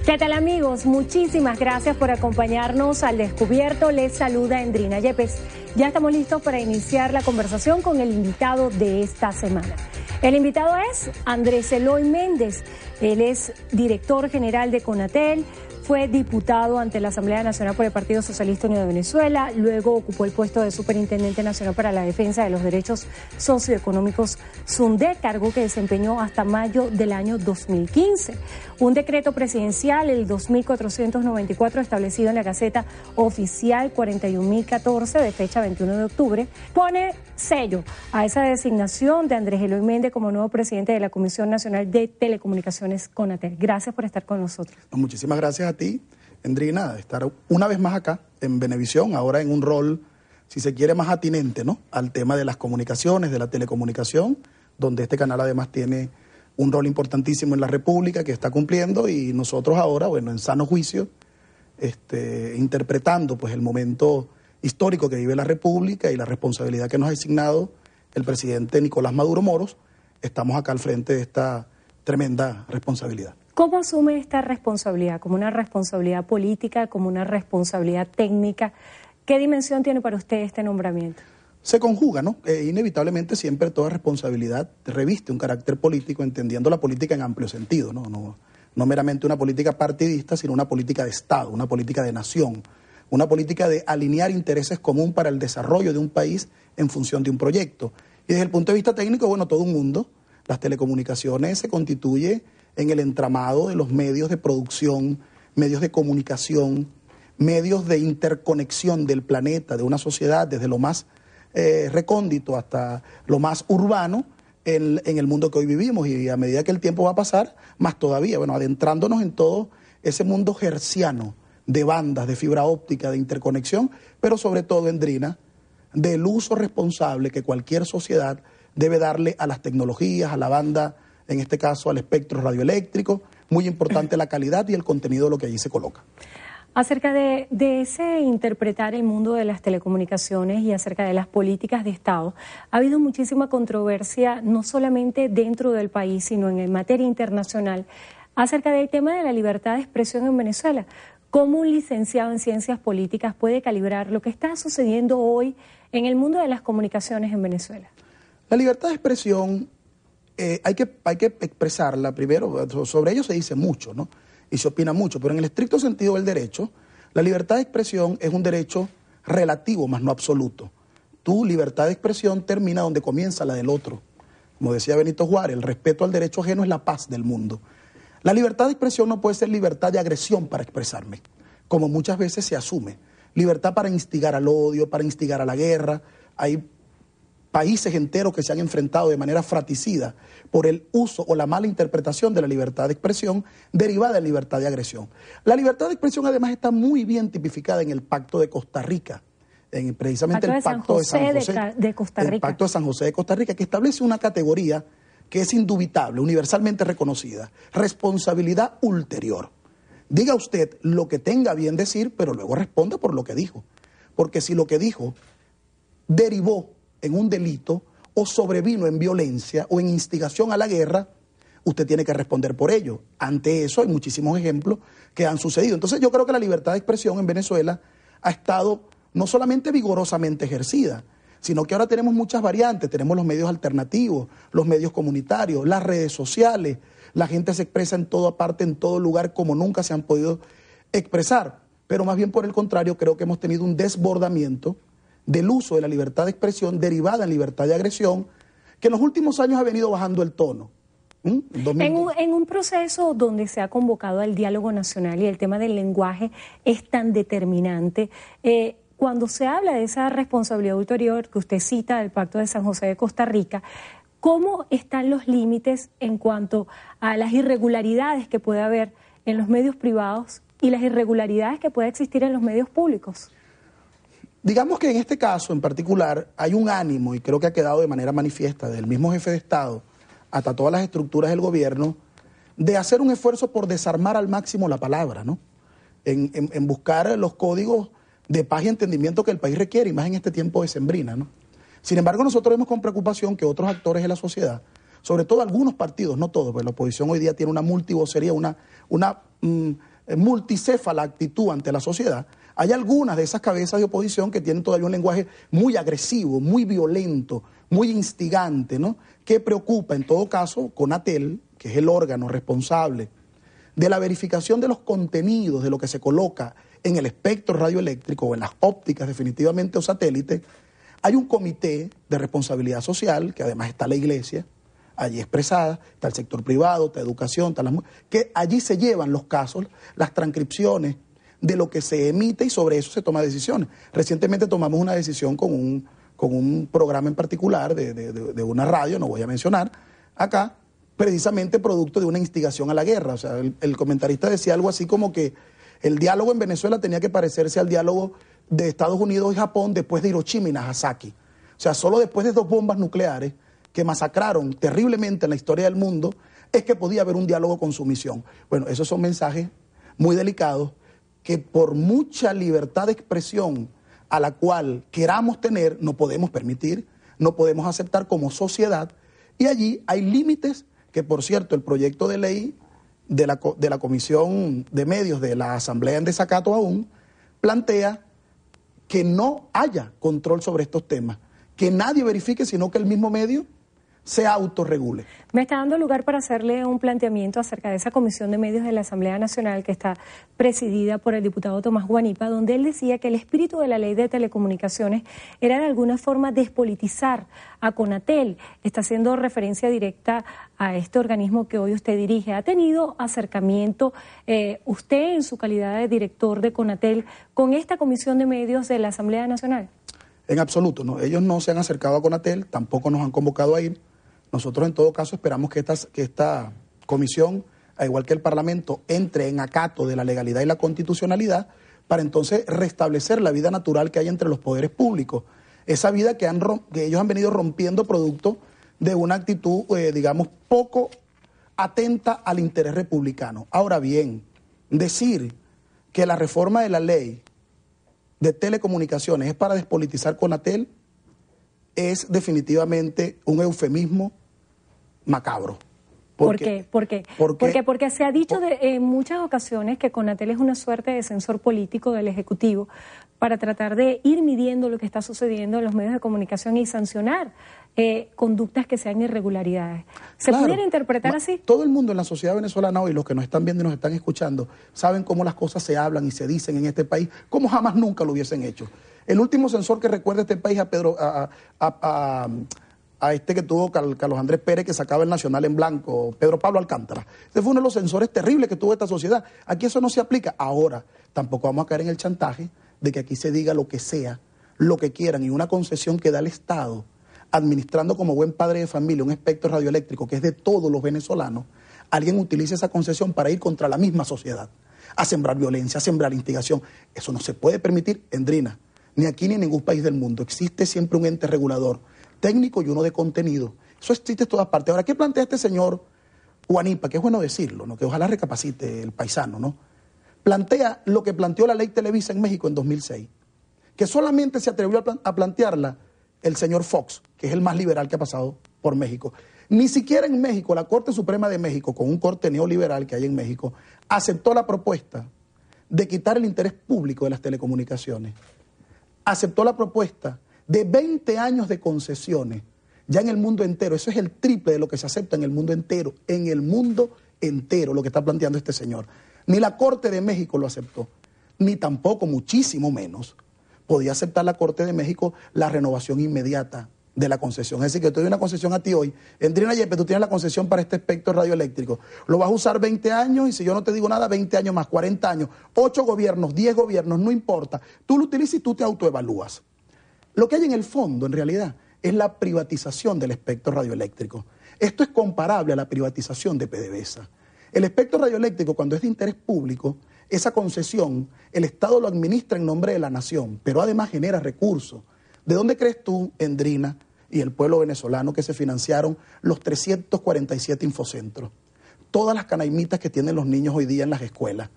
¿Qué tal, amigos? Muchísimas gracias por acompañarnos al Descubierto. Les saluda Endrina Yepes. Ya estamos listos para iniciar la conversación con el invitado de esta semana. El invitado es Andrés Eloy Méndez. Él es director general de Conatel, fue diputado ante la Asamblea Nacional por el Partido Socialista Unido de Venezuela, luego ocupó el puesto de Superintendente Nacional para la Defensa de los Derechos Socioeconómicos SUNDE, cargo que desempeñó hasta mayo del año 2015. Un decreto presidencial, el 2494, establecido en la Gaceta Oficial 41.014 de fecha 21 de octubre, pone sello a esa designación de Andrés Eloy Méndez como nuevo presidente de la Comisión Nacional de Telecomunicaciones Conatel. Gracias por estar con nosotros. Muchísimas gracias a ti, Endrina, de estar una vez más acá en Venevisión, ahora en un rol, si se quiere, más atinente, ¿no?, al tema de las comunicaciones, de la telecomunicación, donde este canal además tiene un rol importantísimo en la República que está cumpliendo, y nosotros ahora, bueno, en sano juicio, interpretando pues el momento histórico que vive la República y la responsabilidad que nos ha asignado el presidente Nicolás Maduro Moros, estamos acá al frente de esta tremenda responsabilidad. ¿Cómo asume esta responsabilidad? ¿Como una responsabilidad política, como una responsabilidad técnica? ¿Qué dimensión tiene para usted este nombramiento? Se conjuga, ¿no? Inevitablemente siempre toda responsabilidad reviste un carácter político, entendiendo la política en amplio sentido, no meramente una política partidista, sino una política de Estado, una política de nación, una política de alinear intereses comunes para el desarrollo de un país en función de un proyecto. Y desde el punto de vista técnico, bueno, todo un mundo, las telecomunicaciones se constituye en el entramado de los medios de producción, medios de comunicación, medios de interconexión del planeta, de una sociedad, desde lo más recóndito hasta lo más urbano en el mundo que hoy vivimos. Y a medida que el tiempo va a pasar, más todavía, bueno, adentrándonos en todo ese mundo hertziano de bandas, de fibra óptica, de interconexión, pero sobre todo, Endrina, del uso responsable que cualquier sociedad debe darle a las tecnologías, a la banda, en este caso al espectro radioeléctrico. Muy importante la calidad y el contenido de lo que allí se coloca. Acerca de ese interpretar el mundo de las telecomunicaciones y acerca de las políticas de Estado, ha habido muchísima controversia, no solamente dentro del país, sino en materia internacional, acerca del tema de la libertad de expresión en Venezuela. ¿Cómo un licenciado en ciencias políticas puede calibrar lo que está sucediendo hoy en el mundo de las comunicaciones en Venezuela? La libertad de expresión hay que expresarla primero. Sobre ello se dice mucho, ¿no?, y se opina mucho, pero en el estricto sentido del derecho, la libertad de expresión es un derecho relativo, más no absoluto. Tu libertad de expresión termina donde comienza la del otro. Como decía Benito Juárez, el respeto al derecho ajeno es la paz del mundo. La libertad de expresión no puede ser libertad de agresión para expresarme, como muchas veces se asume. Libertad para instigar al odio, para instigar a la guerra. Hay países enteros que se han enfrentado de manera fratricida por el uso o la mala interpretación de la libertad de expresión derivada de la libertad de agresión. La libertad de expresión además está muy bien tipificada en el Pacto de Costa Rica, precisamente el Pacto de San José de Costa Rica. El Pacto de San José de Costa Rica, que establece una categoría que es indubitable, universalmente reconocida: responsabilidad ulterior. Diga usted lo que tenga bien decir, pero luego responda por lo que dijo. Porque si lo que dijo derivó en un delito o sobrevino en violencia o en instigación a la guerra, usted tiene que responder por ello. Ante eso hay muchísimos ejemplos que han sucedido. Entonces yo creo que la libertad de expresión en Venezuela ha estado no solamente vigorosamente ejercida, sino que ahora tenemos muchas variantes. Tenemos los medios alternativos, los medios comunitarios, las redes sociales. La gente se expresa en toda parte, en todo lugar, como nunca se han podido expresar. Pero más bien por el contrario, creo que hemos tenido un desbordamiento del uso de la libertad de expresión derivada en libertad de agresión, que en los últimos años ha venido bajando el tono. En un proceso donde se ha convocado al diálogo nacional y el tema del lenguaje es tan determinante, cuando se habla de esa responsabilidad ulterior que usted cita del Pacto de San José de Costa Rica, ¿cómo están los límites en cuanto a las irregularidades que puede haber en los medios privados y las irregularidades que puede existir en los medios públicos? Digamos que en este caso en particular hay un ánimo, y creo que ha quedado de manera manifiesta del mismo jefe de Estado hasta todas las estructuras del gobierno, de hacer un esfuerzo por desarmar al máximo la palabra, ¿no? En buscar los códigos de paz y entendimiento que el país requiere, y más en este tiempo decembrina, ¿no? Sin embargo, nosotros vemos con preocupación que otros actores de la sociedad, sobre todo algunos partidos, no todos, porque la oposición hoy día tiene una multivocería, una multicéfala actitud ante la sociedad, hay algunas de esas cabezas de oposición que tienen todavía un lenguaje muy agresivo, muy violento, muy instigante, ¿no? Que preocupa en todo caso Conatel, que es el órgano responsable de la verificación de los contenidos de lo que se coloca en el espectro radioeléctrico o en las ópticas definitivamente o satélites. Hay un comité de responsabilidad social, que además está la iglesia allí expresada, está el sector privado, está educación, está que allí se llevan los casos, las transcripciones de lo que se emite y sobre eso se toman decisiones. Recientemente tomamos una decisión con un programa en particular de una radio, no voy a mencionar acá, precisamente producto de una instigación a la guerra. O sea, el comentarista decía algo así como que el diálogo en Venezuela tenía que parecerse al diálogo de Estados Unidos y Japón después de Hiroshima y Nagasaki. O sea, solo después de 2 bombas nucleares que masacraron terriblemente en la historia del mundo es que podía haber un diálogo con sumisión. Bueno, esos son mensajes muy delicados que por mucha libertad de expresión a la cual queramos tener, no podemos permitir, no podemos aceptar como sociedad, y allí hay límites que, por cierto, el proyecto de ley de la Comisión de Medios de la Asamblea en desacato aún plantea que no haya control sobre estos temas, que nadie verifique, sino que el mismo medio se autorregule. Me está dando lugar para hacerle un planteamiento acerca de esa Comisión de Medios de la Asamblea Nacional que está presidida por el diputado Tomás Guanipa, donde él decía que el espíritu de la Ley de Telecomunicaciones era de alguna forma despolitizar a Conatel. Está haciendo referencia directa a este organismo que hoy usted dirige. ¿Ha tenido acercamiento usted en su calidad de director de Conatel con esta Comisión de Medios de la Asamblea Nacional? En absoluto, no. Ellos no se han acercado a Conatel, tampoco nos han convocado a ir. Nosotros en todo caso esperamos que esta comisión, al igual que el Parlamento, entre en acato de la legalidad y la constitucionalidad para entonces restablecer la vida natural que hay entre los poderes públicos. Esa vida que ellos han venido rompiendo producto de una actitud, digamos, poco atenta al interés republicano. Ahora bien, decir que la reforma de la ley de telecomunicaciones es para despolitizar Conatel es definitivamente un eufemismo macabro. ¿Por qué? Porque se ha dicho en muchas ocasiones que Conatel es una suerte de censor político del Ejecutivo para tratar de ir midiendo lo que está sucediendo en los medios de comunicación y sancionar conductas que sean irregularidades. ¿Se pudiera interpretar así? Todo el mundo en la sociedad venezolana hoy, los que nos están viendo y nos están escuchando, saben cómo las cosas se hablan y se dicen en este país, como jamás nunca lo hubiesen hecho. El último censor que recuerda este país a este que tuvo Carlos Andrés Pérez, que sacaba el Nacional en blanco, Pedro Pablo Alcántara. Ese fue uno de los censores terribles que tuvo esta sociedad. Aquí eso no se aplica. Ahora, tampoco vamos a caer en el chantaje de que aquí se diga lo que sea, lo que quieran, y una concesión que da el Estado, administrando como buen padre de familia un espectro radioeléctrico que es de todos los venezolanos, alguien utiliza esa concesión para ir contra la misma sociedad, a sembrar violencia, a sembrar instigación. Eso no se puede permitir, Endrina, ni aquí ni en ningún país del mundo. Existe siempre un ente regulador técnico y uno de contenido. Eso existe en todas partes. Ahora, ¿qué plantea este señor Guanipa? Que es bueno decirlo, ¿no? Que ojalá recapacite el paisano, ¿no? Plantea lo que planteó la ley Televisa en México en 2006, que solamente se atrevió a plantearla el señor Fox, que es el más liberal que ha pasado por México. Ni siquiera en México, la Corte Suprema de México, con un corte neoliberal que hay en México, aceptó la propuesta de quitar el interés público de las telecomunicaciones. Aceptó la propuesta de 20 años de concesiones, ya en el mundo entero. Eso es el triple de lo que se acepta en el mundo entero, lo que está planteando este señor. Ni la Corte de México lo aceptó, ni tampoco, muchísimo menos, podía aceptar la Corte de México la renovación inmediata de la concesión. Es decir, que yo te doy una concesión a ti hoy. Endrina Yepes, tú tienes la concesión para este espectro radioeléctrico. Lo vas a usar 20 años y si yo no te digo nada, 20 años más, 40 años, 8 gobiernos, 10 gobiernos, no importa. Tú lo utilizas y tú te autoevalúas. Lo que hay en el fondo, en realidad, es la privatización del espectro radioeléctrico. Esto es comparable a la privatización de PDVSA. El espectro radioeléctrico, cuando es de interés público, esa concesión, el Estado lo administra en nombre de la nación, pero además genera recursos. ¿De dónde crees tú, Endrina, y el pueblo venezolano que se financiaron los 347 infocentros? Todas las canaimitas que tienen los niños hoy día en las escuelas.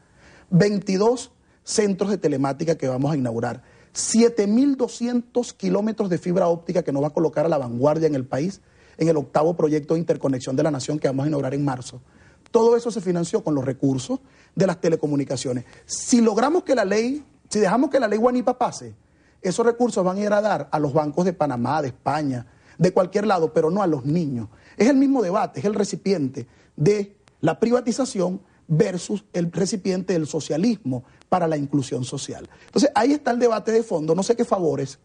22 centros de telemática que vamos a inaugurar. 7.200 kilómetros de fibra óptica que nos va a colocar a la vanguardia en el país en el 8º proyecto de interconexión de la nación que vamos a inaugurar en marzo. todo eso se financió con los recursos de las telecomunicaciones. Si logramos que la ley, si dejamos que la ley Guanipa pase, esos recursos van a ir a dar a los bancos de Panamá, de España, de cualquier lado, pero no a los niños. Es el mismo debate, es el recipiente de la privatización versus el recipiente del socialismo para la inclusión social. Entonces, ahí está el debate de fondo. No sé qué favores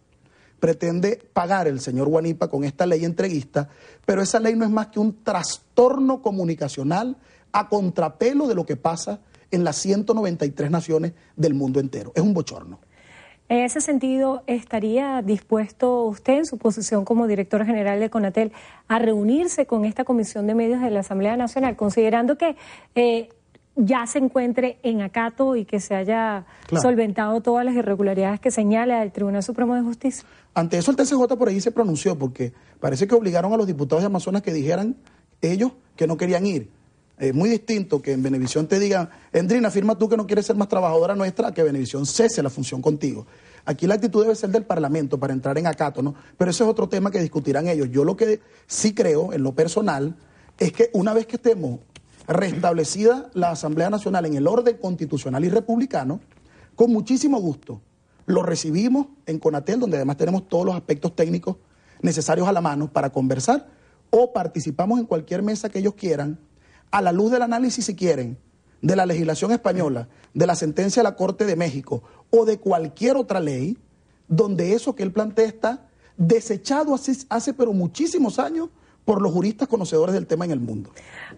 pretende pagar el señor Guanipa con esta ley entreguista, pero esa ley no es más que un trastorno comunicacional a contrapelo de lo que pasa en las 193 naciones del mundo entero. Es un bochorno. En ese sentido, ¿estaría dispuesto usted, en su posición como director general de CONATEL, a reunirse con esta Comisión de Medios de la Asamblea Nacional, considerando que ya se encuentre en acato y que se haya solventado todas las irregularidades que señala el Tribunal Supremo de Justicia? Ante eso el TCJ por ahí se pronunció, porque parece que obligaron a los diputados de Amazonas que dijeran ellos que no querían ir. Es muy distinto que en Venevisión te digan, Endrina, firma tú que no quieres ser más trabajadora nuestra, que Venevisión cese la función contigo. Aquí la actitud debe ser del Parlamento para entrar en acato, ¿no? Pero ese es otro tema que discutirán ellos. Yo lo que sí creo, en lo personal, es que una vez que estemos restablecida la Asamblea Nacional en el orden constitucional y republicano, con muchísimo gusto lo recibimos en CONATEL, donde además tenemos todos los aspectos técnicos necesarios a la mano para conversar, o participamos en cualquier mesa que ellos quieran, a la luz del análisis, si quieren, de la legislación española, de la sentencia de la Corte de México o de cualquier otra ley, donde eso que él plantea está desechado hace pero muchísimos años por los juristas conocedores del tema en el mundo.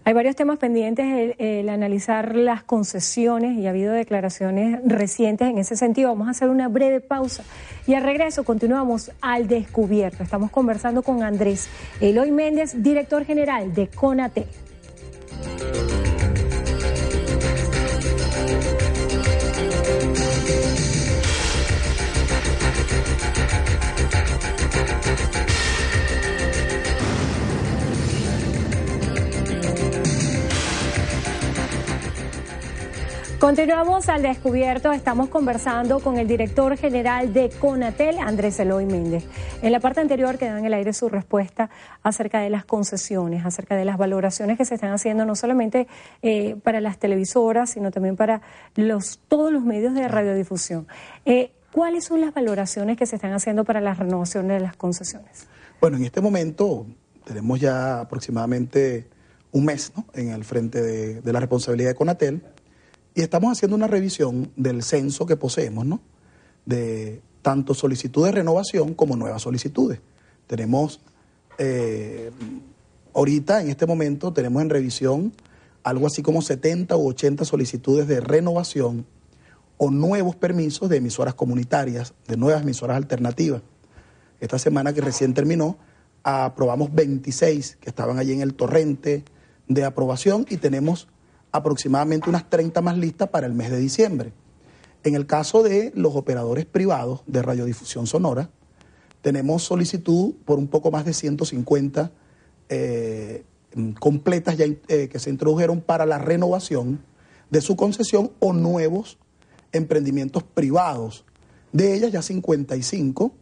Hay varios temas pendientes, el analizar las concesiones, y ha habido declaraciones recientes en ese sentido. Vamos a hacer una breve pausa y al regreso continuamos al descubierto. Estamos conversando con Andrés Eloy Méndez, director general de CONATEL. Continuamos al descubierto, estamos conversando con el director general de CONATEL, Andrés Eloy Méndez. En la parte anterior quedó en el aire su respuesta acerca de las concesiones, acerca de las valoraciones que se están haciendo no solamente para las televisoras, sino también para todos los medios de radiodifusión. ¿Cuáles son las valoraciones que se están haciendo para la renovación de las concesiones? Bueno, en este momento tenemos ya aproximadamente un mes, ¿no?, en el frente de la responsabilidad de CONATEL. Y estamos haciendo una revisión del censo que poseemos, ¿no?, de tanto solicitudes de renovación como nuevas solicitudes. Tenemos, ahorita, en este momento, tenemos en revisión algo así como 70 u 80 solicitudes de renovación o nuevos permisos de emisoras comunitarias, de nuevas emisoras alternativas. Esta semana que recién terminó, aprobamos 26 que estaban allí en el torrente de aprobación y tenemos aproximadamente unas 30 más listas para el mes de diciembre. En el caso de los operadores privados de radiodifusión sonora, tenemos solicitud por un poco más de 150 completas ya, que se introdujeron para la renovación de su concesión o nuevos emprendimientos privados. De ellas ya 55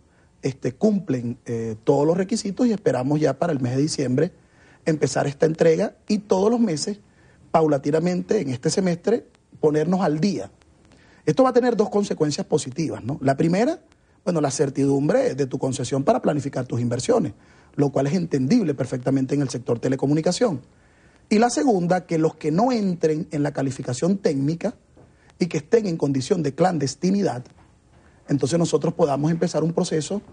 cumplen todos los requisitos y esperamos ya para el mes de diciembre empezar esta entrega y todos los meses paulatinamente en este semestre ponernos al día. Esto va a tener dos consecuencias positivas, ¿no? La primera, bueno, la certidumbre de tu concesión para planificar tus inversiones, lo cual es entendible perfectamente en el sector telecomunicación. Y la segunda, que los que no entren en la calificación técnica y que estén en condición de clandestinidad, entonces nosotros podamos empezar un proceso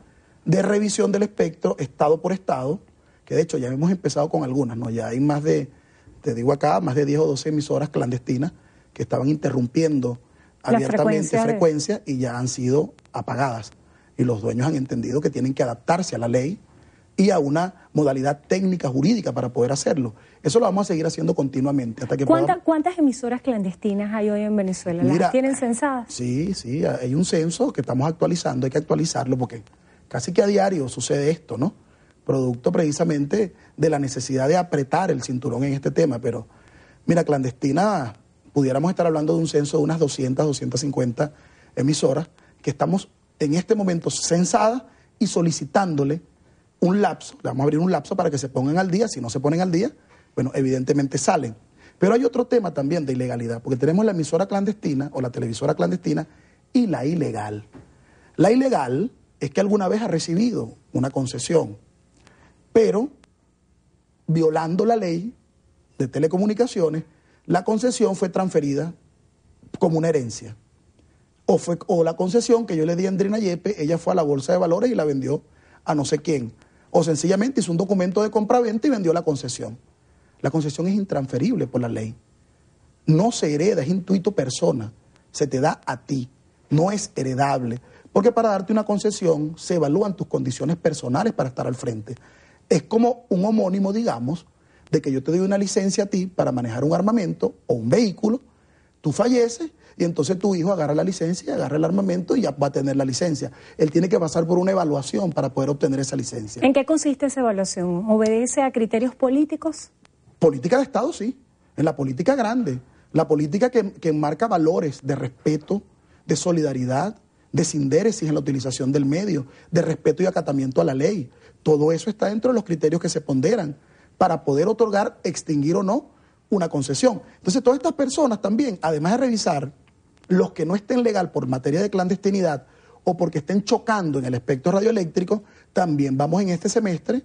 de revisión del espectro estado por estado, que de hecho ya hemos empezado con algunas, ¿no? Ya hay más de, te digo acá, más de 10 o 12 emisoras clandestinas que estaban interrumpiendo abiertamente frecuencias y ya han sido apagadas. Y los dueños han entendido que tienen que adaptarse a la ley y a una modalidad técnica jurídica para poder hacerlo. Eso lo vamos a seguir haciendo continuamente. Hasta que ¿Cuántas emisoras clandestinas hay hoy en Venezuela? ¿Las tienen censadas? Sí, hay un censo que estamos actualizando, hay que actualizarlo porque casi que a diario sucede esto, ¿no? Producto precisamente de la necesidad de apretar el cinturón en este tema. Pero, mira, clandestina, pudiéramos estar hablando de un censo de unas 200, 250 emisoras que estamos en este momento censadas y solicitándole un lapso. Le vamos a abrir un lapso para que se pongan al día. Si no se ponen al día, bueno, evidentemente salen. Pero hay otro tema también de ilegalidad, porque tenemos la emisora clandestina o la televisora clandestina y la ilegal. La ilegal es que alguna vez ha recibido una concesión, pero violando la ley de telecomunicaciones, la concesión fue transferida como una herencia. O la concesión que yo le di a Andrina Yepes, ella fue a la bolsa de valores y la vendió a no sé quién. O sencillamente hizo un documento de compraventa y vendió la concesión. La concesión es intransferible por la ley. No se hereda, es intuito persona. Se te da a ti, no es heredable. Porque para darte una concesión se evalúan tus condiciones personales para estar al frente. Es como un homónimo, digamos, de que yo te doy una licencia a ti para manejar un armamento o un vehículo, tú falleces y entonces tu hijo agarra la licencia, agarra el armamento y ya va a tener la licencia. Él tiene que pasar por una evaluación para poder obtener esa licencia. ¿En qué consiste esa evaluación? ¿Obedece a criterios políticos? Política de Estado, sí. En la política grande. La política que enmarca valores de respeto, de solidaridad, de sindéresis en la utilización del medio, de respeto y acatamiento a la ley. Todo eso está dentro de los criterios que se ponderan para poder otorgar, extinguir o no una concesión. Entonces, todas estas personas también, además de revisar los que no estén legal por materia de clandestinidad o porque estén chocando en el espectro radioeléctrico, también vamos en este semestre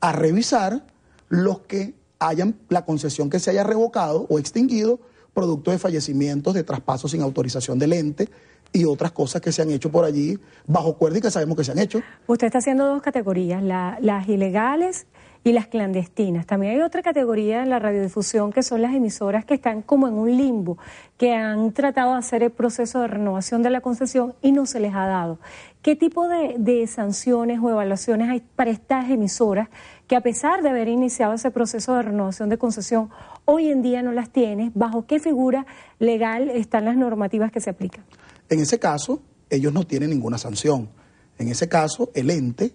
a revisar los que hayan, la concesión que se haya revocado o extinguido, producto de fallecimientos, de traspasos sin autorización del ente y otras cosas que se han hecho por allí bajo cuerda y que sabemos que se han hecho. Usted está haciendo dos categorías, las ilegales y las clandestinas. También hay otra categoría en la radiodifusión que son las emisoras que están como en un limbo, que han tratado de hacer el proceso de renovación de la concesión y no se les ha dado. ¿Qué tipo de sanciones o evaluaciones hay para estas emisoras que a pesar de haber iniciado ese proceso de renovación de concesión, hoy en día no las tiene? ¿Bajo qué figura legal están las normativas que se aplican? En ese caso, ellos no tienen ninguna sanción. En ese caso, el ente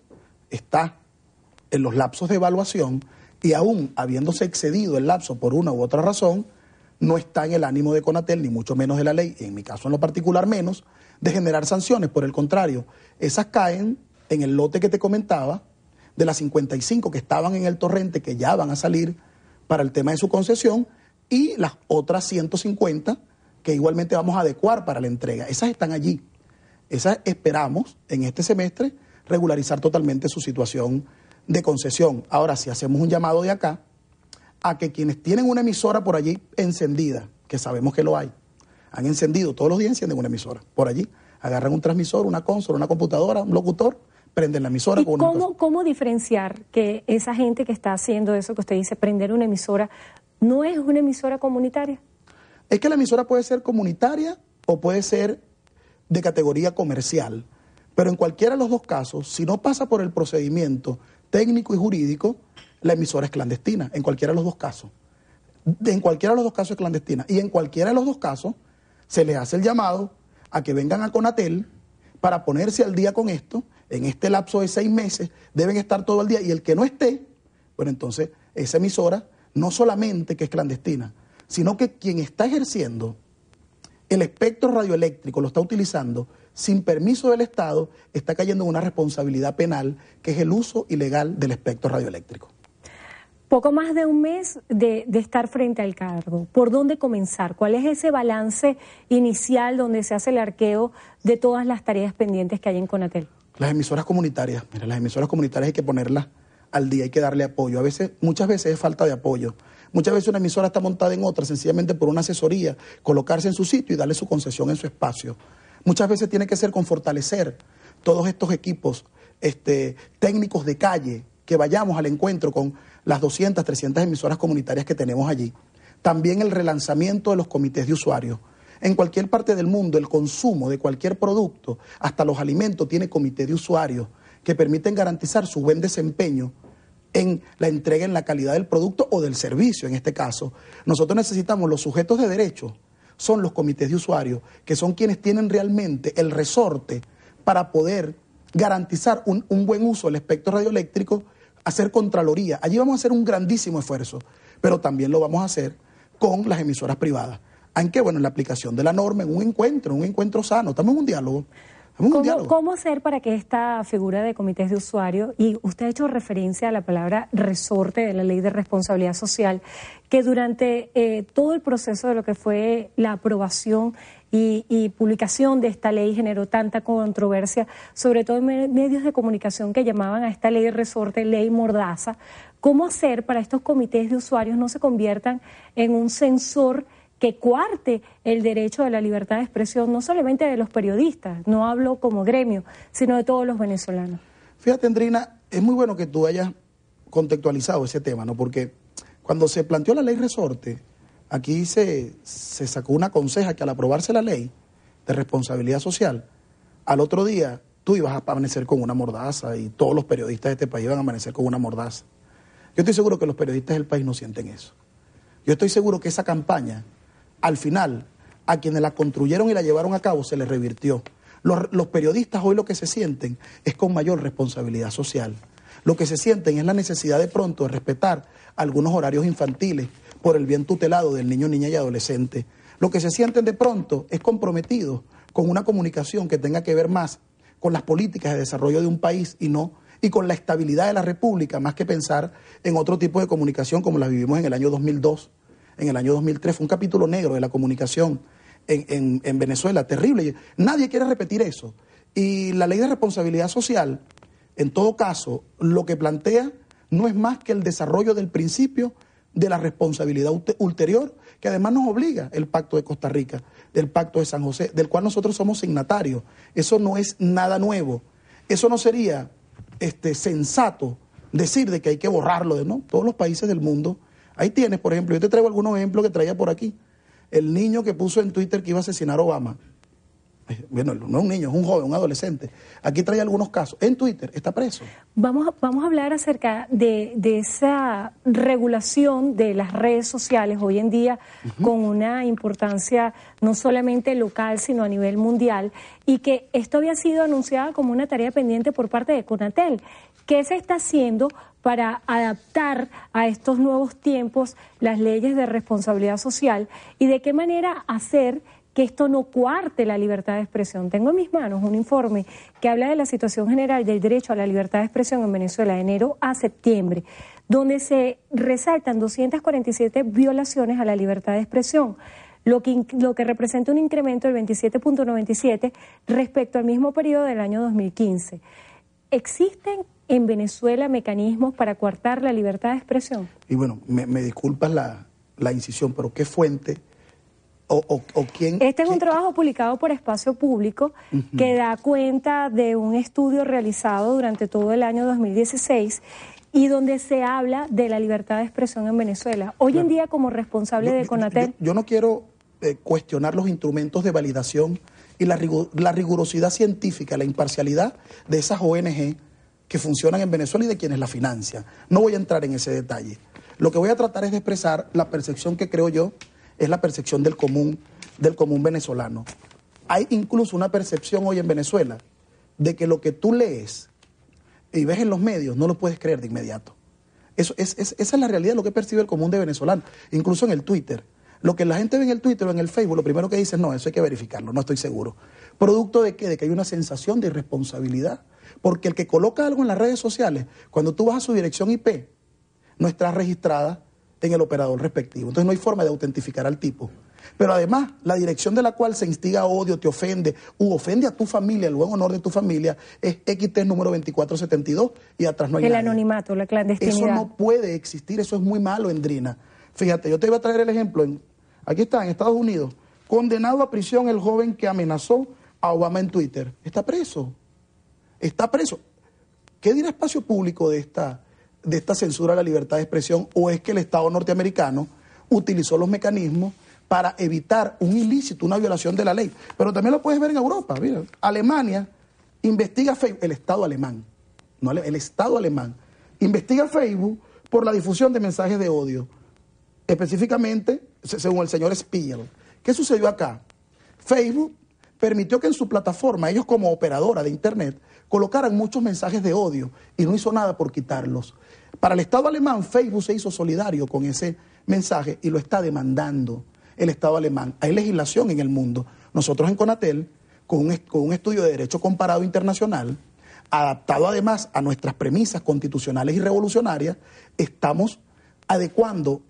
está en los lapsos de evaluación y aún habiéndose excedido el lapso por una u otra razón, no está en el ánimo de Conatel, ni mucho menos de la ley, y en mi caso en lo particular menos, de generar sanciones. Por el contrario, esas caen en el lote que te comentaba, de las 55 que estaban en el torrente, que ya van a salir para el tema de su concesión, y las otras 150 que igualmente vamos a adecuar para la entrega. Esas están allí. Esas esperamos en este semestre regularizar totalmente su situación de concesión. Ahora, si hacemos un llamado de acá a que quienes tienen una emisora por allí encendida, que sabemos que lo hay, han encendido, todos los días encienden una emisora por allí, agarran un transmisor, una consola, una computadora, un locutor, prenden la emisora. ¿Y cómo diferenciar que esa gente que está haciendo eso que usted dice, prender una emisora, no es una emisora comunitaria? Es que la emisora puede ser comunitaria o puede ser de categoría comercial, pero en cualquiera de los dos casos, si no pasa por el procedimiento técnico y jurídico, la emisora es clandestina, en cualquiera de los dos casos. En cualquiera de los dos casos es clandestina. Y en cualquiera de los dos casos se les hace el llamado a que vengan a Conatel para ponerse al día con esto. En este lapso de 6 meses deben estar todo el día. Y el que no esté, bueno, entonces esa emisora no solamente que es clandestina, sino que quien está ejerciendo el espectro radioeléctrico, lo está utilizando sin permiso del Estado, está cayendo en una responsabilidad penal, que es el uso ilegal del espectro radioeléctrico. Poco más de un mes de estar frente al cargo. ¿Por dónde comenzar? ¿Cuál es ese balance inicial donde se hace el arqueo de todas las tareas pendientes que hay en Conatel? Las emisoras comunitarias, mira, las emisoras comunitarias hay que ponerlas al día, hay que darle apoyo. Muchas veces es falta de apoyo. Muchas veces una emisora está montada en otra sencillamente por una asesoría, colocarse en su sitio y darle su concesión en su espacio. Muchas veces tiene que ser con fortalecer todos estos equipos técnicos de calle, que vayamos al encuentro con las 200, 300 emisoras comunitarias que tenemos allí. También el relanzamiento de los comités de usuarios. En cualquier parte del mundo, el consumo de cualquier producto, hasta los alimentos, tiene comité de usuarios que permiten garantizar su buen desempeño en la entrega, en la calidad del producto o del servicio, en este caso. Nosotros necesitamos los sujetos de derecho, son los comités de usuarios, que son quienes tienen realmente el resorte para poder garantizar un buen uso del espectro radioeléctrico, hacer contraloría. Allí vamos a hacer un grandísimo esfuerzo, pero también lo vamos a hacer con las emisoras privadas. Aunque, bueno, en la aplicación de la norma, en un encuentro sano, estamos en un diálogo. ¿Cómo hacer para que esta figura de comités de usuarios, y usted ha hecho referencia a la palabra resorte de la Ley de Responsabilidad Social, que durante todo el proceso de lo que fue la aprobación y publicación de esta ley generó tanta controversia, sobre todo en medios de comunicación que llamaban a esta ley de resorte ley mordaza? ¿Cómo hacer para estos comités de usuarios no se conviertan en un censor que cuarte el derecho de la libertad de expresión, no solamente de los periodistas, no hablo como gremio, sino de todos los venezolanos? Fíjate, Andrina, es muy bueno que tú hayas contextualizado ese tema, ¿no? Porque cuando se planteó la ley resorte, aquí se sacó una conseja que al aprobarse la ley de responsabilidad social, al otro día tú ibas a amanecer con una mordaza y todos los periodistas de este país iban a amanecer con una mordaza. Yo estoy seguro que los periodistas del país no sienten eso. Yo estoy seguro que esa campaña, al final, a quienes la construyeron y la llevaron a cabo se les revirtió. Los periodistas hoy lo que se sienten es con mayor responsabilidad social. Lo que se sienten es la necesidad de pronto de respetar algunos horarios infantiles por el bien tutelado del niño, niña y adolescente. Lo que se sienten de pronto es comprometidos con una comunicación que tenga que ver más con las políticas de desarrollo de un país y con la estabilidad de la República, más que pensar en otro tipo de comunicación como la vivimos en el año 2002, en el año 2003. Fue un capítulo negro de la comunicación en Venezuela, terrible. Nadie quiere repetir eso. Y la ley de responsabilidad social, en todo caso, lo que plantea no es más que el desarrollo del principio de la responsabilidad ulterior, que además nos obliga el Pacto de Costa Rica, del Pacto de San José, del cual nosotros somos signatarios. Eso no es nada nuevo. Eso no sería sensato decir de que hay que borrarlo, ¿no? Todos los países del mundo. Ahí tienes, por ejemplo, yo te traigo algunos ejemplos que traía por aquí. El niño que puso en Twitter que iba a asesinar a Obama. Bueno, no es un niño, es un joven, un adolescente. Aquí trae algunos casos. En Twitter está preso. Vamos a hablar acerca de esa regulación de las redes sociales hoy en día, con una importancia no solamente local, sino a nivel mundial, y que esto había sido anunciado como una tarea pendiente por parte de CONATEL. ¿Qué se está haciendo para adaptar a estos nuevos tiempos las leyes de responsabilidad social y de qué manera hacer que esto no cuarte la libertad de expresión? Tengo en mis manos un informe que habla de la situación general del derecho a la libertad de expresión en Venezuela de enero a septiembre, donde se resaltan 247 violaciones a la libertad de expresión, lo que representa un incremento del 27.97 respecto al mismo periodo del año 2015. ¿Existen en Venezuela mecanismos para coartar la libertad de expresión? Y bueno, me disculpas la incisión, pero ¿qué fuente o quién? Este es un trabajo publicado por Espacio Público que da cuenta de un estudio realizado durante todo el año 2016 y donde se habla de la libertad de expresión en Venezuela. Hoy en día, como responsable de CONATEL... Yo no quiero cuestionar los instrumentos de validación y la rigurosidad científica, la imparcialidad de esas ONG que funcionan en Venezuela y de quienes la financian. No voy a entrar en ese detalle. Lo que voy a tratar es de expresar la percepción que creo yo es la percepción del común venezolano. Hay incluso una percepción hoy en Venezuela de que lo que tú lees y ves en los medios no lo puedes creer de inmediato. Esa es la realidad, lo que percibe el común de venezolano, incluso en el Twitter. Lo que la gente ve en el Twitter o en el Facebook, lo primero que dice es, no, eso hay que verificarlo, no estoy seguro. ¿Producto de qué? De que hay una sensación de irresponsabilidad. Porque el que coloca algo en las redes sociales, cuando tú vas a su dirección IP, no está registrada en el operador respectivo. Entonces no hay forma de autentificar al tipo. Pero además, la dirección de la cual se instiga odio, te ofende, u ofende a tu familia, el buen honor de tu familia, es XT número 2472 y atrás no hay el nadie. Anonimato, la clandestinidad. Eso no puede existir, eso es muy malo, Endrina. Fíjate, yo te iba a traer el ejemplo. Aquí está, en Estados Unidos. Condenado a prisión el joven que amenazó a Obama en Twitter. Está preso. Está preso. ¿Qué dirá Espacio Público de esta censura a la libertad de expresión? ¿O es que el Estado norteamericano utilizó los mecanismos para evitar un ilícito, una violación de la ley? Pero también lo puedes ver en Europa. Mira, Alemania investiga Facebook, el Estado alemán, no el Estado alemán, investiga Facebook por la difusión de mensajes de odio. Específicamente, según el señor Spiegel. ¿Qué sucedió acá? Facebook permitió que en su plataforma, ellos como operadora de Internet, colocaran muchos mensajes de odio y no hizo nada por quitarlos. Para el Estado alemán, Facebook se hizo solidario con ese mensaje y lo está demandando el Estado alemán. Hay legislación en el mundo. Nosotros en CONATEL con un estudio de derecho comparado internacional, adaptado además a nuestras premisas constitucionales y revolucionarias, estamos adecuando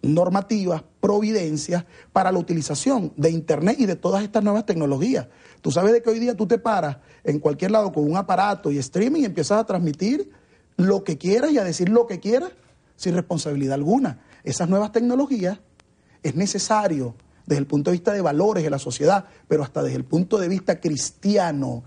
normativas, providencias para la utilización de Internet y de todas estas nuevas tecnologías. Tú sabes de que hoy día tú te paras en cualquier lado con un aparato y streaming y empiezas a transmitir lo que quieras y a decir lo que quieras sin responsabilidad alguna. Esas nuevas tecnologías es necesario desde el punto de vista de valores de la sociedad, pero hasta desde el punto de vista cristiano,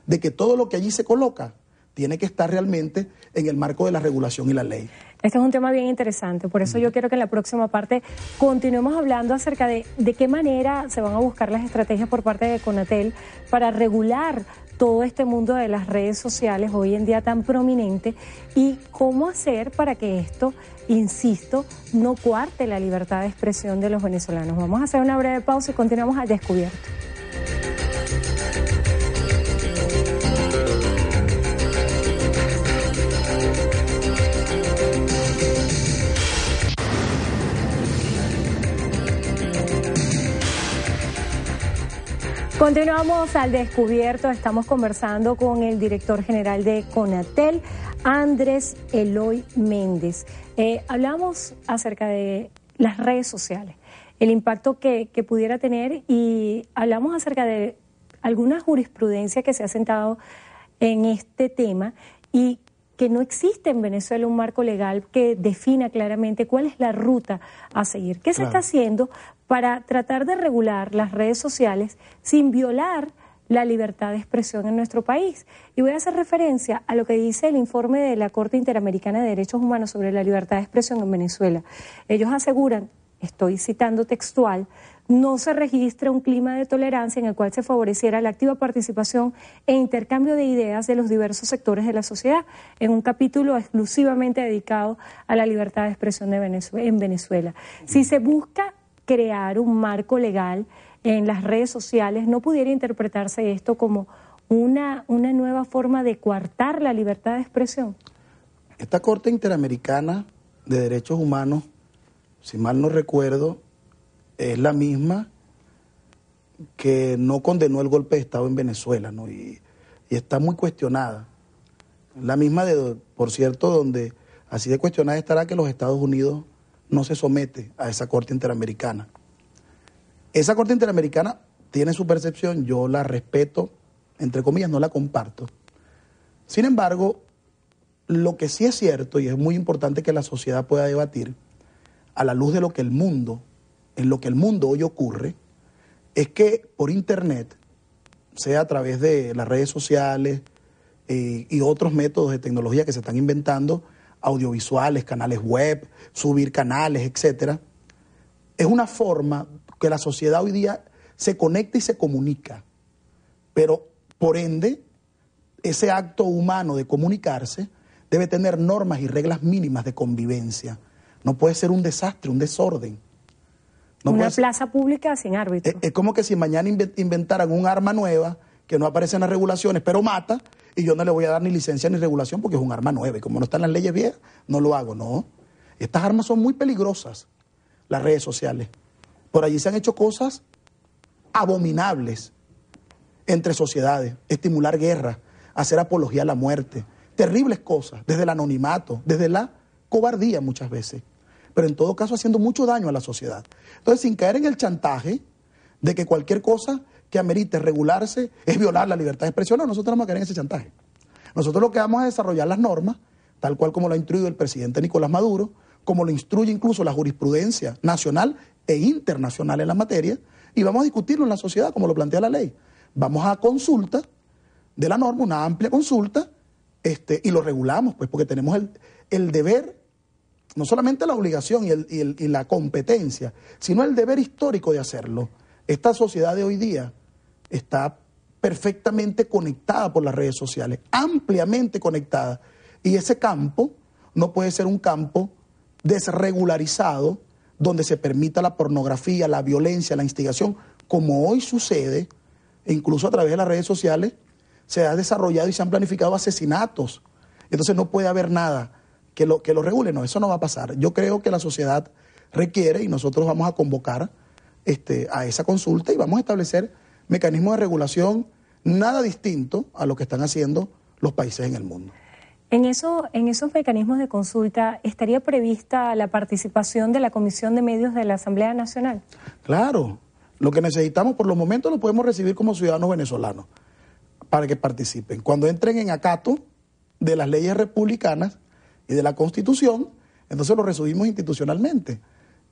de que todo lo que allí se coloca tiene que estar realmente en el marco de la regulación y la ley. Este es un tema bien interesante, por eso yo quiero que en la próxima parte continuemos hablando acerca de qué manera se van a buscar las estrategias por parte de Conatel para regular todo este mundo de las redes sociales hoy en día tan prominente y cómo hacer para que esto, insisto, no cuarte la libertad de expresión de los venezolanos. Vamos a hacer una breve pausa y continuamos al descubierto. Continuamos al descubierto, estamos conversando con el director general de Conatel, Andrés Eloy Méndez. Hablamos acerca de las redes sociales, el impacto que pudiera tener y hablamos acerca de alguna jurisprudencia que se ha sentado en este tema y que no existe en Venezuela un marco legal que defina claramente cuál es la ruta a seguir. ¿Qué se está haciendo para tratar de regular las redes sociales sin violar la libertad de expresión en nuestro país? Y voy a hacer referencia a lo que dice el informe de la Corte Interamericana de Derechos Humanos sobre la libertad de expresión en Venezuela. Ellos aseguran, estoy citando textual, no se registra un clima de tolerancia en el cual se favoreciera la activa participación e intercambio de ideas de los diversos sectores de la sociedad, en un capítulo exclusivamente dedicado a la libertad de expresión en Venezuela. Si se busca crear un marco legal en las redes sociales, ¿no pudiera interpretarse esto como una nueva forma de coartar la libertad de expresión? Esta Corte Interamericana de Derechos Humanos, si mal no recuerdo, es la misma que no condenó el golpe de Estado en Venezuela, ¿no? Y está muy cuestionada. La misma, por cierto, donde así de cuestionada estará que los Estados Unidos no se somete a esa Corte Interamericana. Esa Corte Interamericana tiene su percepción, yo la respeto, entre comillas, no la comparto. Sin embargo, lo que sí es cierto, y es muy importante que la sociedad pueda debatir, a la luz de lo que en lo que el mundo hoy ocurre, es que por Internet, sea a través de las redes sociales y otros métodos de tecnología que se están inventando, audiovisuales, canales web, subir canales, etcétera, es una forma que la sociedad hoy día se conecta y se comunica, pero por ende, ese acto humano de comunicarse debe tener normas y reglas mínimas de convivencia. No puede ser un desastre, un desorden. No una plaza pública sin árbitro. Es como que si mañana inventaran un arma nueva que no aparece en las regulaciones, pero mata, y yo no le voy a dar ni licencia ni regulación porque es un arma nueva. Y como no están las leyes viejas, no lo hago. No. Estas armas son muy peligrosas, las redes sociales. Por allí se han hecho cosas abominables entre sociedades, estimular guerra, hacer apología a la muerte, terribles cosas, desde el anonimato, desde la cobardía muchas veces, pero en todo caso haciendo mucho daño a la sociedad. Entonces, sin caer en el chantaje de que cualquier cosa que amerite regularse es violar la libertad de expresión, no, nosotros no vamos a caer en ese chantaje. Nosotros lo que vamos a desarrollar las normas, tal cual como lo ha instruido el presidente Nicolás Maduro, como lo instruye incluso la jurisprudencia nacional e internacional en la materia, y vamos a discutirlo en la sociedad como lo plantea la ley. Vamos a consulta de la norma, una amplia consulta, y lo regulamos, pues, porque tenemos el deber, no solamente la obligación y la competencia, sino el deber histórico de hacerlo. Esta sociedad de hoy día está perfectamente conectada por las redes sociales, ampliamente conectada, y ese campo no puede ser un campo desregularizado donde se permita la pornografía, la violencia, la instigación, como hoy sucede, e incluso a través de las redes sociales se ha desarrollado y se han planificado asesinatos. Entonces no puede haber nada que lo regule. No, eso no va a pasar. Yo creo que la sociedad requiere, y nosotros vamos a convocar a esa consulta y vamos a establecer mecanismos de regulación nada distintos a lo que están haciendo los países en el mundo. En esos mecanismos de consulta, ¿estaría prevista la participación de la Comisión de Medios de la Asamblea Nacional? Claro, lo que necesitamos por los momentos lo podemos recibir como ciudadanos venezolanos para que participen. Cuando entren en acato de las leyes republicanas y de la Constitución, entonces lo recibimos institucionalmente.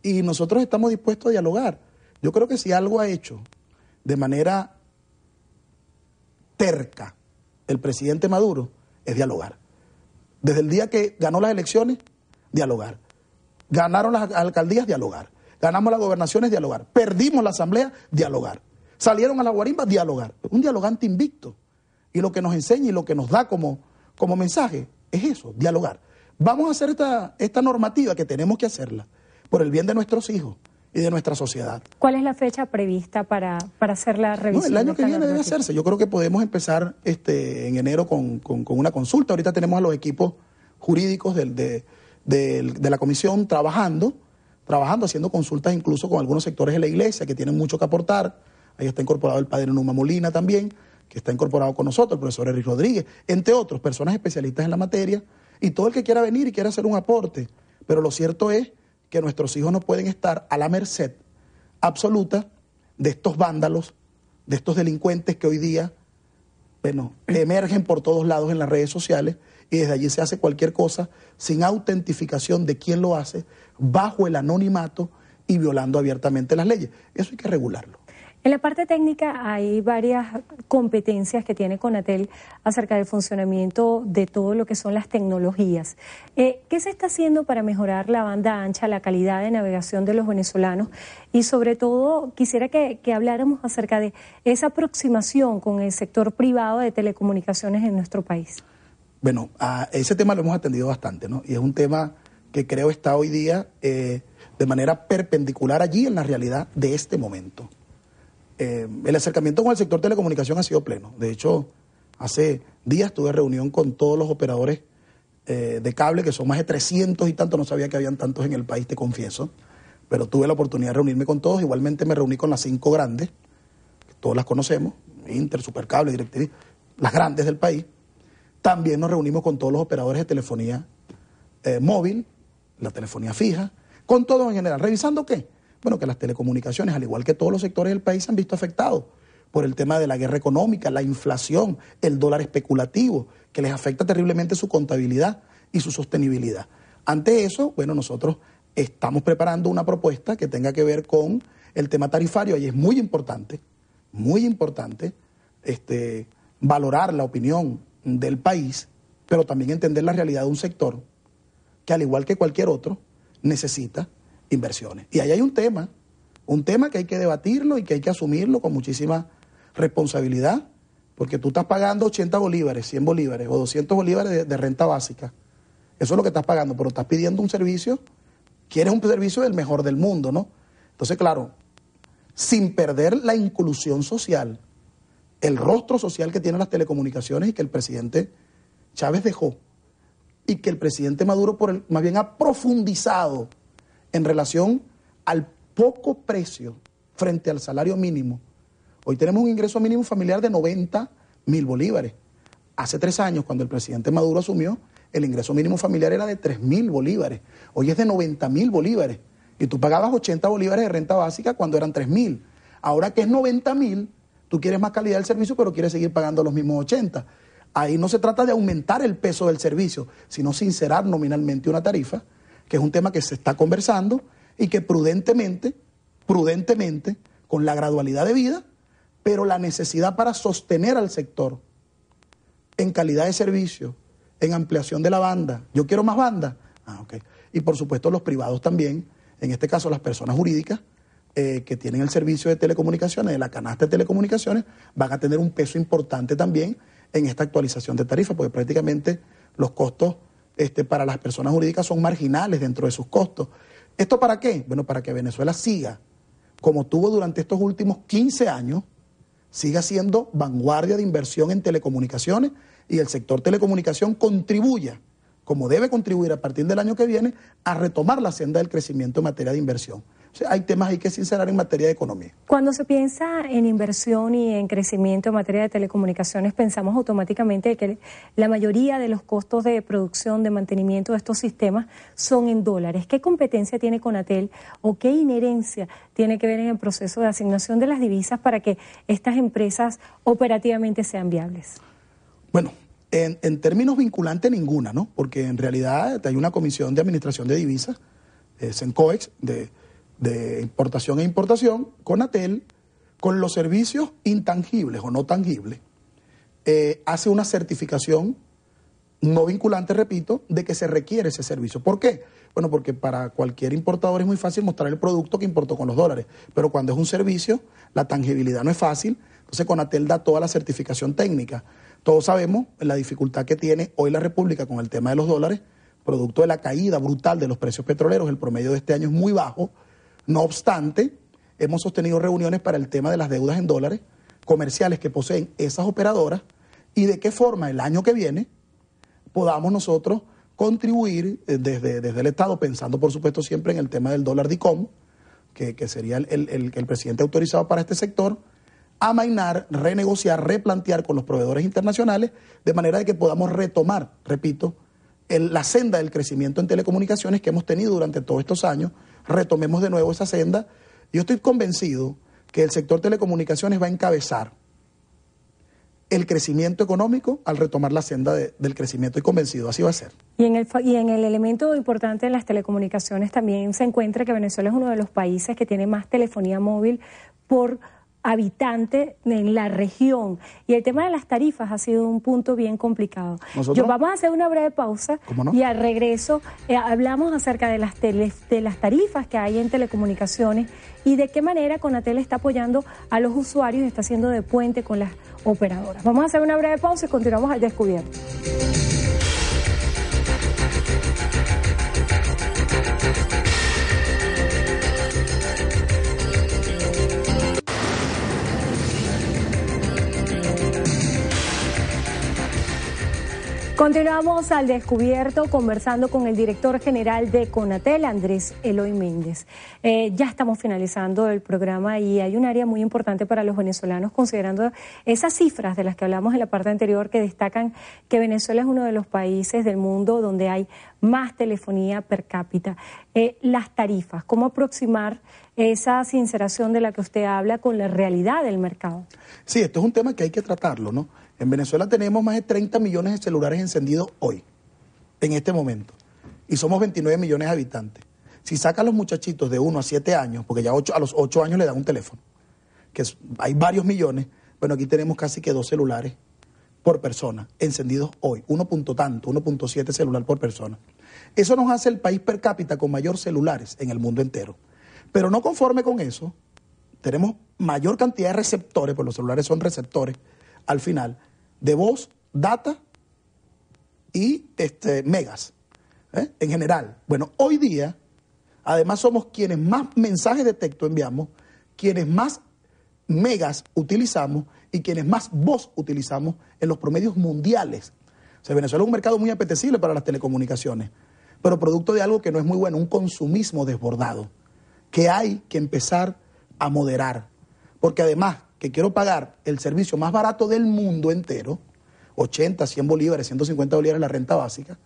Y nosotros estamos dispuestos a dialogar. Yo creo que si algo ha hecho de manera terca el presidente Maduro es dialogar. Desde el día que ganó las elecciones, dialogar. Ganaron las alcaldías, dialogar. Ganamos las gobernaciones, dialogar. Perdimos la asamblea, dialogar. Salieron a la guarimba, dialogar. Un dialogante invicto. Y lo que nos enseña y lo que nos da como mensaje es eso, dialogar. Vamos a hacer esta normativa que tenemos que hacerla por el bien de nuestros hijos y de nuestra sociedad. ¿Cuál es la fecha prevista para hacer la revisión? No, el año que viene debe hacerse. Yo creo que podemos empezar en enero con una consulta. Ahorita tenemos a los equipos jurídicos de la comisión trabajando, haciendo consultas incluso con algunos sectores de la iglesia que tienen mucho que aportar. Ahí está incorporado el padre Numa Molina también, que está incorporado con nosotros, el profesor Eric Rodríguez, entre otros, personas especialistas en la materia, y todo el que quiera venir y quiera hacer un aporte. Pero lo cierto es que nuestros hijos no pueden estar a la merced absoluta de estos vándalos, de estos delincuentes que hoy día, emergen por todos lados en las redes sociales y desde allí se hace cualquier cosa sin autentificación de quién lo hace, bajo el anonimato y violando abiertamente las leyes. Eso hay que regularlo. En la parte técnica hay varias competencias que tiene Conatel acerca del funcionamiento de todo lo que son las tecnologías. ¿Qué se está haciendo para mejorar la banda ancha, la calidad de navegación de los venezolanos? Y sobre todo quisiera que habláramos acerca de esa aproximación con el sector privado de telecomunicaciones en nuestro país. Bueno, a ese tema lo hemos atendido bastante, ¿no? Y es un tema que creo está hoy día de manera perpendicular allí en la realidad de este momento. El acercamiento con el sector telecomunicación ha sido pleno. De hecho, hace días tuve reunión con todos los operadores de cable, que son más de 300 y tantos, no sabía que habían tantos en el país, te confieso, pero tuve la oportunidad de reunirme con todos. Igualmente me reuní con las 5 grandes, que todas las conocemos, Inter, Supercable, DirecTV, las grandes del país. También nos reunimos con todos los operadores de telefonía móvil, la telefonía fija, con todos en general. ¿Revisando qué? Bueno, que las telecomunicaciones, al igual que todos los sectores del país, se han visto afectados por el tema de la guerra económica, la inflación, el dólar especulativo, que les afecta terriblemente su contabilidad y su sostenibilidad. Ante eso, bueno, nosotros estamos preparando una propuesta que tenga que ver con el tema tarifario, y es muy importante valorar la opinión del país, pero también entender la realidad de un sector que, al igual que cualquier otro, necesita inversiones. Y ahí hay un tema que hay que debatirlo y que hay que asumirlo con muchísima responsabilidad, porque tú estás pagando 80 bolívares, 100 bolívares o 200 bolívares de renta básica. Eso es lo que estás pagando, pero estás pidiendo un servicio, quieres un servicio del mejor del mundo, ¿no? Entonces, claro, sin perder la inclusión social, el rostro social que tienen las telecomunicaciones y que el presidente Chávez dejó, y que el presidente Maduro más bien ha profundizado en relación al poco precio frente al salario mínimo. Hoy tenemos un ingreso mínimo familiar de 90.000 bolívares. Hace 3 años, cuando el presidente Maduro asumió, el ingreso mínimo familiar era de 3.000 bolívares. Hoy es de 90.000 bolívares. Y tú pagabas 80 bolívares de renta básica cuando eran 3.000. Ahora que es 90.000, tú quieres más calidad del servicio, pero quieres seguir pagando los mismos 80. Ahí no se trata de aumentar el peso del servicio, sino sincerar nominalmente una tarifa, que es un tema que se está conversando y que prudentemente, con la gradualidad de vida, pero la necesidad para sostener al sector en calidad de servicio, en ampliación de la banda. Yo quiero más banda. Okay. Y por supuesto los privados también, en este caso las personas jurídicas que tienen el servicio de telecomunicaciones, de la canasta de telecomunicaciones, van a tener un peso importante también en esta actualización de tarifas, porque prácticamente los costos para las personas jurídicas son marginales dentro de sus costos. ¿Esto para qué? Bueno, para que Venezuela siga, como tuvo durante estos últimos 15 años, siga siendo vanguardia de inversión en telecomunicaciones y el sector telecomunicación contribuya, como debe contribuir a partir del año que viene, a retomar la senda del crecimiento en materia de inversión. O sea, sea, hay temas ahí que sincerar en materia de economía. Cuando se piensa en inversión y en crecimiento en materia de telecomunicaciones, pensamos automáticamente que la mayoría de los costos de producción, de mantenimiento de estos sistemas son en dólares. ¿Qué competencia tiene Conatel o qué inherencia tiene que ver en el proceso de asignación de las divisas para que estas empresas operativamente sean viables? Bueno, en términos vinculantes ninguna, ¿no? Porque en realidad hay una comisión de administración de divisas, CENCOEX, de importación e importación, Conatel, con los servicios intangibles o no tangibles, hace una certificación no vinculante, repito, de que se requiere ese servicio. ¿Por qué? Bueno, porque para cualquier importador es muy fácil mostrar el producto que importó con los dólares, pero cuando es un servicio, la tangibilidad no es fácil, entonces Conatel da toda la certificación técnica. Todos sabemos la dificultad que tiene hoy la República con el tema de los dólares, producto de la caída brutal de los precios petroleros. El promedio de este año es muy bajo. No obstante, hemos sostenido reuniones para el tema de las deudas en dólares comerciales que poseen esas operadoras y de qué forma el año que viene podamos nosotros contribuir desde el Estado, pensando por supuesto siempre en el tema del dólar DICOM, que sería el presidente autorizado para este sector, amainar, renegociar, replantear con los proveedores internacionales de manera de que podamos retomar, repito, la senda del crecimiento en telecomunicaciones que hemos tenido durante todos estos años. Retomemos de nuevo esa senda. Yo estoy convencido que el sector telecomunicaciones va a encabezar el crecimiento económico al retomar la senda del crecimiento. Estoy convencido, así va a ser. Y en el elemento importante de las telecomunicaciones también se encuentra que Venezuela es uno de los países que tiene más telefonía móvil por habitante en la región, y el tema de las tarifas ha sido un punto bien complicado. Vamos a hacer una breve pausa y al regreso hablamos acerca de las tarifas que hay en telecomunicaciones y de qué manera Conatel está apoyando a los usuarios y está haciendo de puente con las operadoras. Vamos a hacer una breve pausa y continuamos al descubierto. Continuamos al descubierto conversando con el director general de Conatel, Andrés Eloy Méndez. Ya estamos finalizando el programa y hay un área muy importante para los venezolanos, considerando esas cifras de las que hablamos en la parte anterior que destacan que Venezuela es uno de los países del mundo donde hay más telefonía per cápita. Las tarifas, ¿cómo aproximar esa sinceración de la que usted habla con la realidad del mercado? Sí, esto es un tema que hay que tratarlo, ¿no? En Venezuela tenemos más de 30 millones de celulares encendidos hoy, en este momento, y somos 29 millones de habitantes. Si sacan los muchachitos de 1 a 7 años, porque ya a los 8 años le dan un teléfono, hay varios millones, bueno, aquí tenemos casi que 2 celulares por persona, encendidos hoy, 1.7 celular por persona. Eso nos hace el país per cápita con mayor celulares en el mundo entero. Pero no conforme con eso, tenemos mayor cantidad de receptores, porque los celulares son receptores, al final, de voz, data y megas, en general. Bueno, hoy día, además somos quienes más mensajes de texto enviamos, quienes más megas utilizamos y quienes más voz utilizamos en los promedios mundiales. O sea, Venezuela es un mercado muy apetecible para las telecomunicaciones, pero producto de algo que no es muy bueno, un consumismo desbordado, que hay que empezar a moderar. Porque además que quiero pagar el servicio más barato del mundo entero, 80, 100 bolívares, 150 bolívares la renta básica,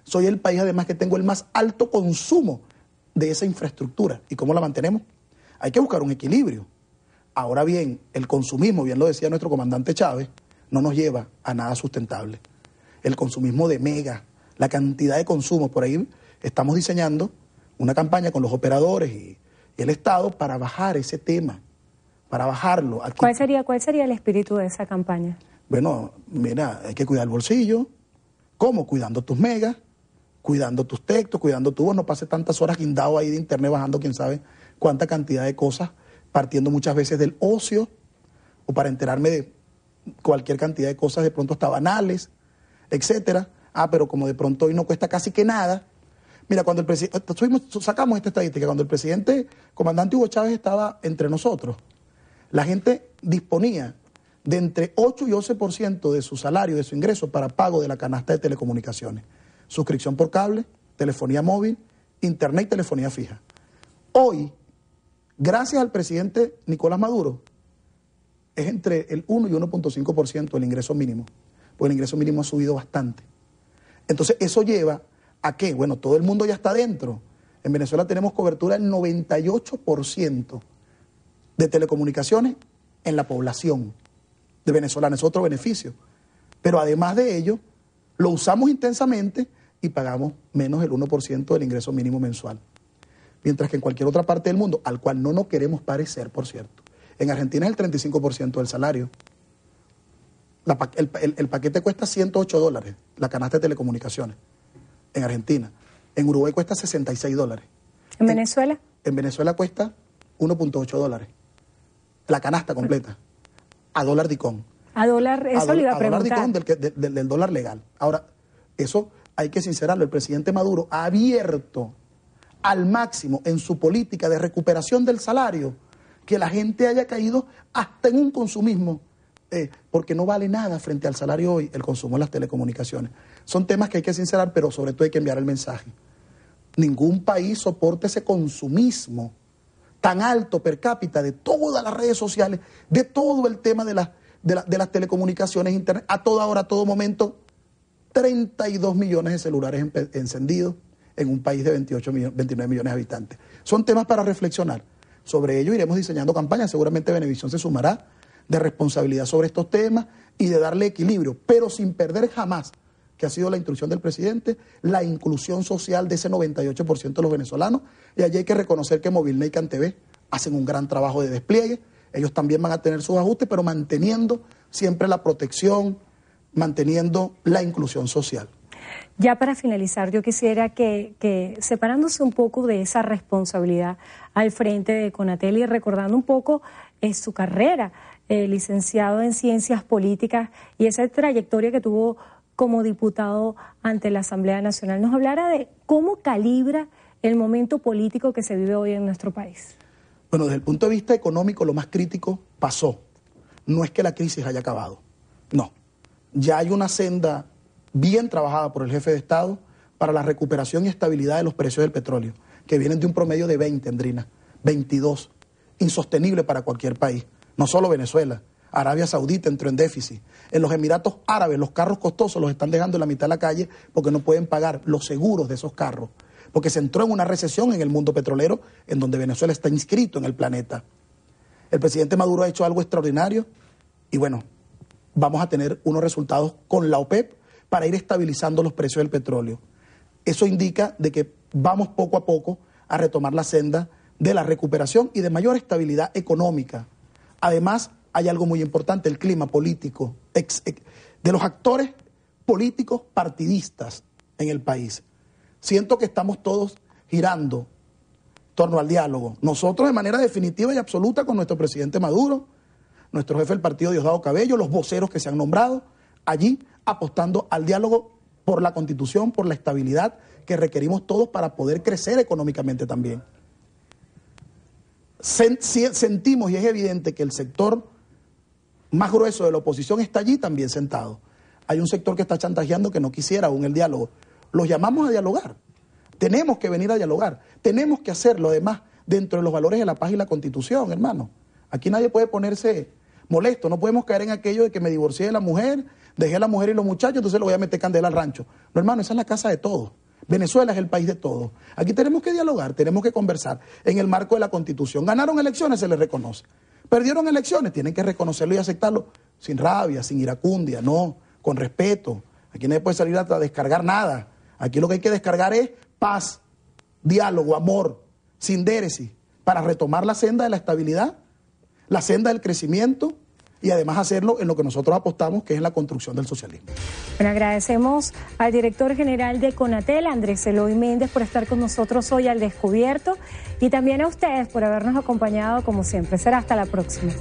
soy el país además que tengo el más alto consumo de esa infraestructura. ¿Y cómo la mantenemos? Hay que buscar un equilibrio. Ahora bien, el consumismo, bien lo decía nuestro comandante Chávez, no nos lleva a nada sustentable. El consumismo de mega, la cantidad de consumos, por ahí estamos diseñando una campaña con los operadores y el Estado para bajar ese tema, para bajarlo. Aquí. ¿Cuál sería el espíritu de esa campaña? Bueno, mira, hay que cuidar el bolsillo. ¿Cómo? Cuidando tus megas, cuidando tus textos, cuidando tu voz. No pase tantas horas guindado ahí de internet bajando quién sabe cuánta cantidad de cosas, partiendo muchas veces del ocio o para enterarme de cualquier cantidad de cosas, de pronto hasta banales, etcétera. Pero como de pronto hoy no cuesta casi que nada. Mira, cuando el presidente, sacamos esta estadística, cuando el presidente, comandante Hugo Chávez estaba entre nosotros, la gente disponía de entre 8 y 11% de su salario, de su ingreso para pago de la canasta de telecomunicaciones. Suscripción por cable, telefonía móvil, internet y telefonía fija. Hoy, gracias al presidente Nicolás Maduro, es entre el 1 y 1.5% del ingreso mínimo, porque el ingreso mínimo ha subido bastante. Entonces eso lleva a que, bueno, todo el mundo ya está dentro. En Venezuela tenemos cobertura del 98% de telecomunicaciones en la población de venezolana, es otro beneficio. Pero además de ello, lo usamos intensamente y pagamos menos del 1% del ingreso mínimo mensual. Mientras que en cualquier otra parte del mundo, al cual no nos queremos parecer, por cierto, en Argentina es el 35% del salario. El paquete cuesta $108, la canasta de telecomunicaciones, en Argentina. En Uruguay cuesta $66. ¿En Venezuela? En Venezuela cuesta $1.8, la canasta completa, a dólar dicón. A dólar, eso le iba a preguntar. A dólar dicón del dólar legal. Ahora, eso hay que sincerarlo, el presidente Maduro ha abierto al máximo en su política de recuperación del salario, que la gente haya caído hasta en un consumismo, porque no vale nada frente al salario hoy el consumo de las telecomunicaciones. Son temas que hay que sincerar, pero sobre todo hay que enviar el mensaje. Ningún país soporta ese consumismo tan alto per cápita de todas las redes sociales, de todo el tema de las telecomunicaciones, internet, a toda hora, a todo momento, 32 millones de celulares encendidos en un país de 29 millones de habitantes. Son temas para reflexionar. Sobre ello iremos diseñando campañas, seguramente Venevisión se sumará, de responsabilidad sobre estos temas y de darle equilibrio, pero sin perder jamás, que ha sido la instrucción del presidente, la inclusión social de ese 98% de los venezolanos. Y allí hay que reconocer que Movilnet y CanTV hacen un gran trabajo de despliegue. Ellos también van a tener sus ajustes, pero manteniendo siempre la protección, manteniendo la inclusión social. Ya para finalizar, yo quisiera que separándose un poco de esa responsabilidad al frente de Conatel y recordando un poco su carrera, licenciado en Ciencias Políticas y esa trayectoria que tuvo como diputado ante la Asamblea Nacional, nos hablara de cómo calibra el momento político que se vive hoy en nuestro país. Bueno, desde el punto de vista económico, lo más crítico pasó. No es que la crisis haya acabado, no. Ya hay una senda bien trabajada por el jefe de Estado para la recuperación y estabilidad de los precios del petróleo, que vienen de un promedio de 20, Andrina, 22, insostenible para cualquier país, no solo Venezuela. Arabia Saudita entró en déficit. En los Emiratos Árabes los carros costosos los están dejando en la mitad de la calle porque no pueden pagar los seguros de esos carros, porque se entró en una recesión en el mundo petrolero en donde Venezuela está inscrito en el planeta. El presidente Maduro ha hecho algo extraordinario y bueno, vamos a tener unos resultados con la OPEP para ir estabilizando los precios del petróleo. Eso indica de que vamos poco a poco a retomar la senda de la recuperación y de mayor estabilidad económica. Además, hay algo muy importante, el clima político, de los actores políticos partidistas en el país. Siento que estamos todos girando en torno al diálogo. Nosotros de manera definitiva y absoluta con nuestro presidente Maduro, nuestro jefe del partido Diosdado Cabello, los voceros que se han nombrado, allí apostando al diálogo por la Constitución, por la estabilidad que requerimos todos para poder crecer económicamente también. Sentimos y es evidente que el sector más grueso de la oposición está allí también sentado. Hay un sector que está chantajeando que no quisiera aún el diálogo. Los llamamos a dialogar. Tenemos que venir a dialogar. Tenemos que hacerlo además dentro de los valores de la paz y la Constitución, hermano. Aquí nadie puede ponerse molesto. No podemos caer en aquello de que me divorcié de la mujer, dejé a la mujer y los muchachos, entonces le voy a meter candela al rancho. No, hermano, esa es la casa de todos. Venezuela es el país de todos. Aquí tenemos que dialogar, tenemos que conversar en el marco de la Constitución. Ganaron elecciones, se les reconoce. Perdieron elecciones, tienen que reconocerlo y aceptarlo sin rabia, sin iracundia, no, con respeto. Aquí nadie puede salir a descargar nada. Aquí lo que hay que descargar es paz, diálogo, amor, sin déresis, para retomar la senda de la estabilidad, la senda del crecimiento y además hacerlo en lo que nosotros apostamos, que es en la construcción del socialismo. Bueno, agradecemos al director general de Conatel, Andrés Eloy Méndez, por estar con nosotros hoy al Descubierto y también a ustedes por habernos acompañado como siempre. Será hasta la próxima.